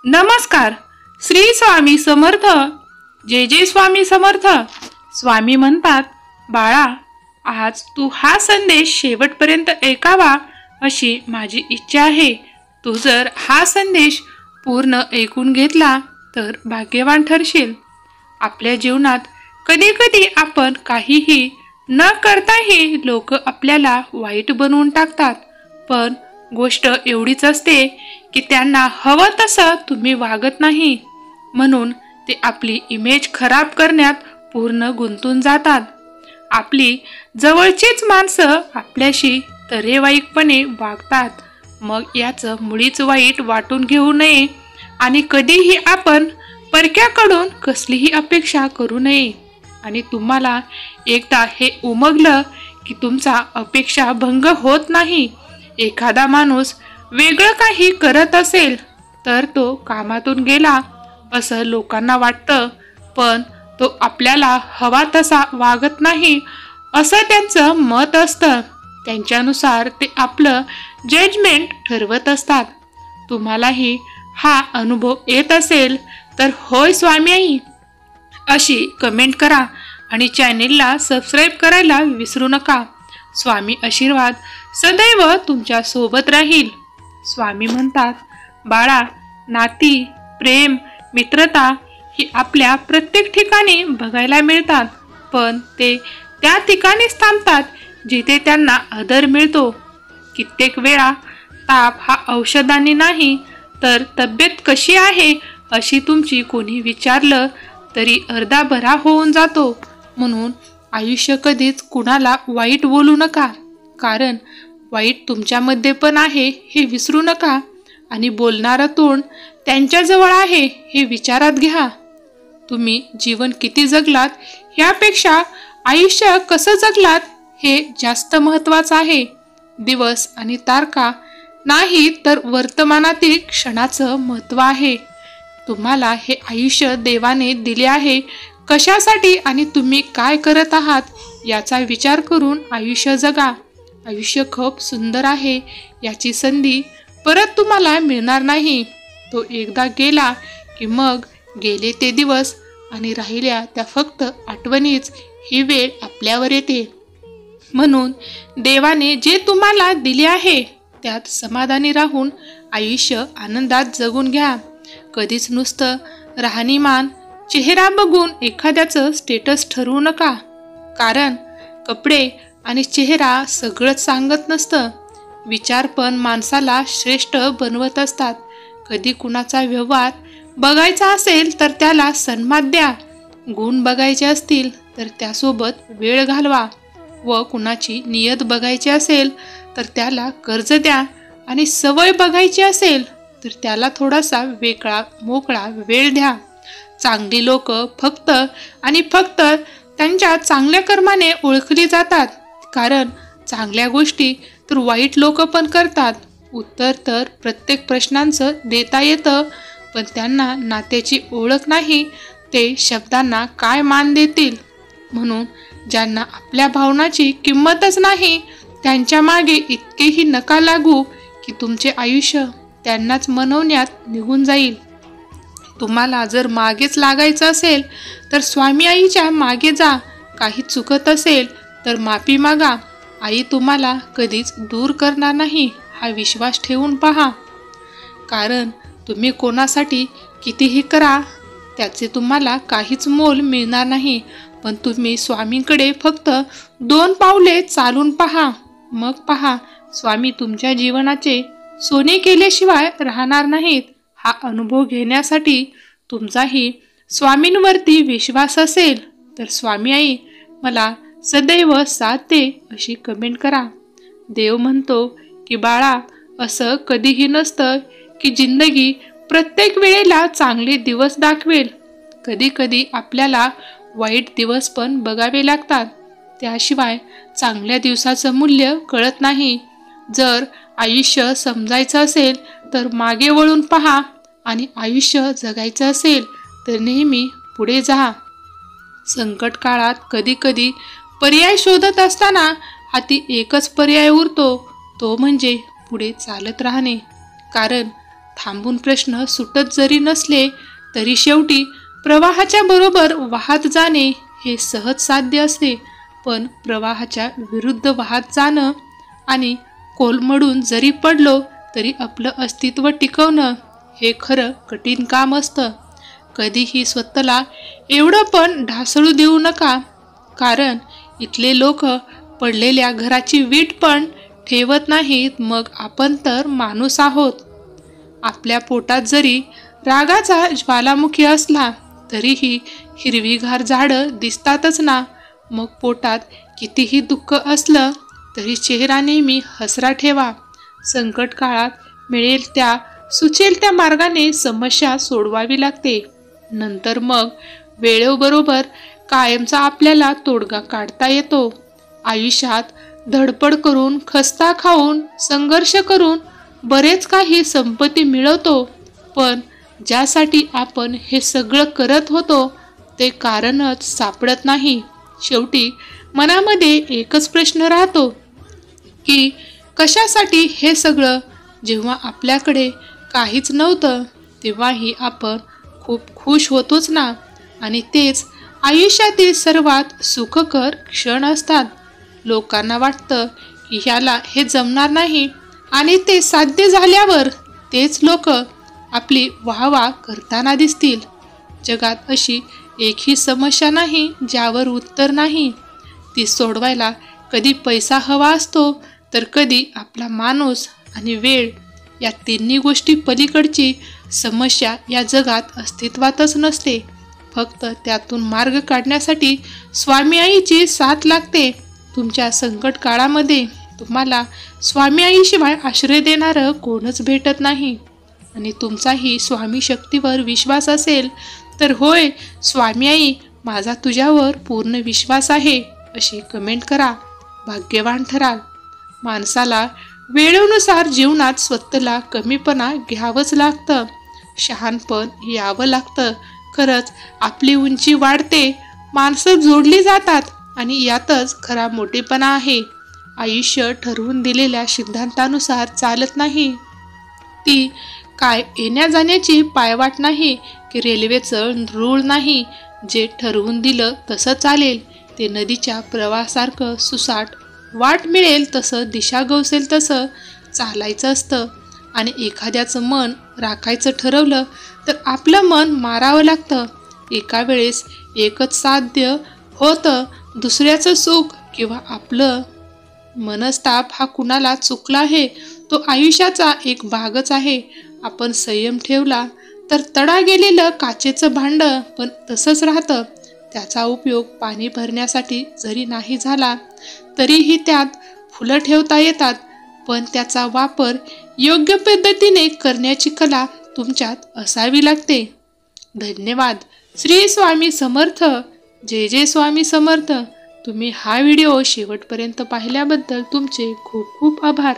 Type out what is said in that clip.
नमस्कार. श्री स्वामी समर्थ. जय जय स्वामी समर्थ. स्वामी म्हणतात, बाळा, आज तू हा संदेश शेवटपर्यंत ऐकावा अशी माझी इच्छा आहे. तू जर हा संदेश पूर्ण ऐकून घेतला तर भाग्यवान ठरशील. आपल्या जीवनात कधी कधी आपण काहीही न करताही लोक आपल्याला वाईट बनवून टाकतात. पण गोष्ट एवढीच असते की त्यांना हवं तसं तुम्ही वागत नाही, म्हणून ते आपली इमेज खराब करण्यात पूर्ण गुंतून जातात. आपली जवळचीच माणसं आपल्याशी तरेवाईकपणे वागतात. मग याचं मुळीच वाईट वाटून घेऊ नये आणि कधीही आपण परक्याकडून कसलीही अपेक्षा करू नये. आणि तुम्हाला एकदा हे उमगलं की तुमचा अपेक्षा भंग होत नाही. एखादा माणूस वेगळं काही करत असेल तर तो कामातून गेला असं लोकांना वाटतं, पण तो आपल्याला हवा तसा वागत नाही असं त्यांचं मत असतं. त्यांच्यानुसार ते आपलं जजमेंट ठरवत असतात. तुम्हालाही हा अनुभव येत असेल तर होय स्वामी आई अशी कमेंट करा आणि चॅनेलला सबस्क्राईब करायला विसरू नका. स्वामी आशीर्वाद सदैव तुमच्या सोबत राहील. स्वामी म्हणतात, बाळा, नाती, प्रेम, मित्रता ही आपल्या प्रत्येक ठिकाणी बघायला मिळतात, पण ते त्या ठिकाणीच थांबतात जिथे त्यांना आदर मिळतो. कित्येक वेळा ताप हा औषधाने नाही तर तब्येत कशी आहे अशी तुमची कोणी विचारलं तरी अर्धा भरा होऊन जातो. म्हणून आयुष्य कधीच कुणाला वाईट बोलू नका, कारण वाईट तुमच्यामध्ये पण आहे हे विसरू नका. आणि बोलणारं तोंड त्यांच्याजवळ आहे हे विचारात घ्या. तुम्ही जीवन किती जगलात यापेक्षा आयुष्य कसं जगलात हे जास्त महत्त्वाचं आहे. दिवस आणि तारखा नाही तर वर्तमानातील क्षणाचं महत्त्व आहे. तुम्हाला हे आयुष्य देवाने दिले आहे कशासाठी आणि तुम्ही काय करत आहात याचा विचार करून आयुष्य जगा. आयुष्य खूप सुंदर आहे. याची संधी परत तुम्हाला मिळणार नाही. तो एकदा गेला की मग गेले ते दिवस आणि राहिल्या त्या फक्त आठवणीच. ही वेळ आपल्यावर येते. म्हणून देवाने जे तुम्हाला दिले आहे त्यात समाधानी राहून आयुष्य आनंदात जगून घ्या. कधीच नुसतं राहणीमान चेहरा बघून एखाद्याचं स्टेटस ठरवू नका, कारण कपडे आणि चेहरा सगळंच सांगत नसतं. विचार पण माणसाला श्रेष्ठ बनवत असतात. कधी कुणाचा व्यवहार बघायचा असेल तर त्याला सन्मान द्या. गुण बघायचे असतील तर त्यासोबत वेळ घालवा. व कुणाची नियत बघायची असेल तर त्याला कर्ज द्या. आणि सवय बघायची असेल तर त्याला थोडासा वेगळा मोकळा वेळ द्या. चांगली लोक फक्त आणि फक्त त्यांच्या चांगल्या कर्माने ओळखली जातात, कारण चांगल्या गोष्टी तर वाईट लोक पण करतात. उत्तर तर प्रत्येक प्रश्नांचं देता येतं, पण त्यांना नात्याची ओळख नाही. ते शब्दांना काय मान देतील. म्हणून ज्यांना आपल्या भावनाची किंमतच नाही त्यांच्या मागे इतकेही नका लागू की तुमचे आयुष्य त्यांनाच मनवण्यात निघून जाईल. तुम्हाला जर मागेच लागायचं असेल तर स्वामी आईच्या मागे जा. काही चुकत असेल तर माफी मागा. आई तुम्हाला कधीच दूर करणार नाही हा विश्वास ठेवून पहा. कारण तुम्ही कोणासाठी कितीही करा त्याचे तुम्हाला काहीच मोल मिळणार नाही. पण तुम्ही स्वामींकडे फक्त 2 पावले चालून पहा. मग पहा, स्वामी तुमच्या जीवनाचे सोने केल्याशिवाय राहणार नाहीत. हा अनुभव घेण्यासाठी तुमचाही स्वामींवरती विश्वास असेल तर स्वामी आई मला सदैव साथ दे अशी कमेंट करा. देव म्हणतो की बाळा, असं कधीही नसतं की जिंदगी प्रत्येक वेळेला चांगले दिवस दाखवेल. कधी कधी आपल्याला वाईट दिवस पण बघावे लागतात. त्याशिवाय चांगल्या दिवसाचं मूल्य कळत नाही. जर आयुष्य समजायचं असेल तर मागे वळून पहा आणि आयुष्य जगायचं असेल तर नेहमी पुढे जा. संकट काळात कधी कधी पर्याय शोधत असताना हाती एकच पर्याय उरतो, तो म्हणजे पुढे चालत राहणे. कारण थांबून प्रश्न सुटत जरी नसले तरी शेवटी प्रवाहाच्या बरोबर वाहत जाणे हे सहज साध्य असते, पण प्रवाहाच्या विरुद्ध वाहत जाणं आणि कोलमडून जरी पडलो तरी आपलं अस्तित्व टिकवणं हे खरं कठीण काम असतं. कधीही स्वतःला एवढं पण ढासळू देऊ नका, कारण इथले लोक पडलेल्या घराची वीट पण ठेवत नाहीत. मग आपण तर माणूस आहोत. आपल्या पोटात जरी रागाचा ज्वालामुखी असला तरीही हिरवीगार झाडं दिसतातच ना. मग पोटात कितीही दुःख असलं तरी चेहरा नेहमी हसरा ठेवा. संकट काळात मिळेल त्या सुचेल त्या मार्गाने समस्या सोडवावी लागते. नंतर मग वेळेबरोबर कायमचा आपल्याला तोडगा काढता येतो. आयुष्यात धडपड करून, खस्ता खाऊन, संघर्ष करून बरेच काही संपत्ती मिळवतो, पण ज्यासाठी आपण हे सगळं करत होतो ते कारणच सापडत नाही. शेवटी मनामध्ये एकच प्रश्न राहतो की कशासाठी हे सगळं. जेव्हा आपल्याकडे काहीच नव्हतं तेव्हाही आपण खूप खुश होतोच ना. आणि तेच आयुष्यातील सर्वात सुखकर क्षण असतात. लोकांना वाटतं की ह्याला हे जमणार नाही आणि ते साध्य झाल्यावर तेच लोक आपली वाहवा करताना दिसतील. जगात अशी एकही समस्या नाही ज्यावर उत्तर नाही. ती सोडवायला कधी पैसा हवा असतो तर कधी आपला माणूस आणि वेळ. या तिन्ही गोष्टी पलीकडची समस्या या जगात अस्तित्वातच नसते. फक्त त्यातून मार्ग काढण्यासाठी स्वामी आईची साथ लागते. तुमच्या संकट काळामध्ये तुम्हाला स्वामी आईशिवाय आश्रय देणारं कोणच भेटत नाही. आणि तुमचाही स्वामी शक्तीवर विश्वास असेल तर होय स्वामी आई, माझा तुझ्यावर पूर्ण विश्वास आहे अशी कमेंट करा. भाग्यवान ठराल. माणसाला वेळेनुसार जीवनात स्वतःला कमीपणा घ्यावंच लागतं, शहाणपण यावं लागतं. खरंच आपली उंची वाढते, माणसं जोडली जातात आणि यातच खरा मोठेपणा आहे. आयुष्य ठरवून दिलेल्या सिद्धांतानुसार चालत नाही. ती काय येण्या जाण्याची पायवाट नाही की रेल्वेचं रूळ नाही. जे ठरवून दिलं तसं चालेल ते नदीच्या प्रवाहासारखं सुसाट. वाट मिळेल तसं, दिशा गवसेल तसं चालायचं असतं. आणि एखाद्याचं मन राखायचं ठरवलं तर आपलं मन मारावं लागतं. एका वेळेस एकच साध्य होतं. दुसऱ्याचं सुख किंवा आपलं मनस्ताप हा कुणाला चुकला आहे तो आयुष्याचा एक भागच आहे. आपण संयम ठेवला तर तडा गेलेलं काचेचं भांड पण तसंच राहतं. त्याचा उपयोग पाणी भरण्यासाठी जरी नाही झाला तरीही त्यात फुलं ठेवता येतात. पण त्याचा वापर योग्य पद्धतीने करण्याची कला तुमच्यात असावी लागते. धन्यवाद. श्री स्वामी समर्थ. जय जय स्वामी समर्थ. तुम्ही हा व्हिडिओ शेवटपर्यंत पाहिल्याबद्दल तुमचे खूप खूप आभार.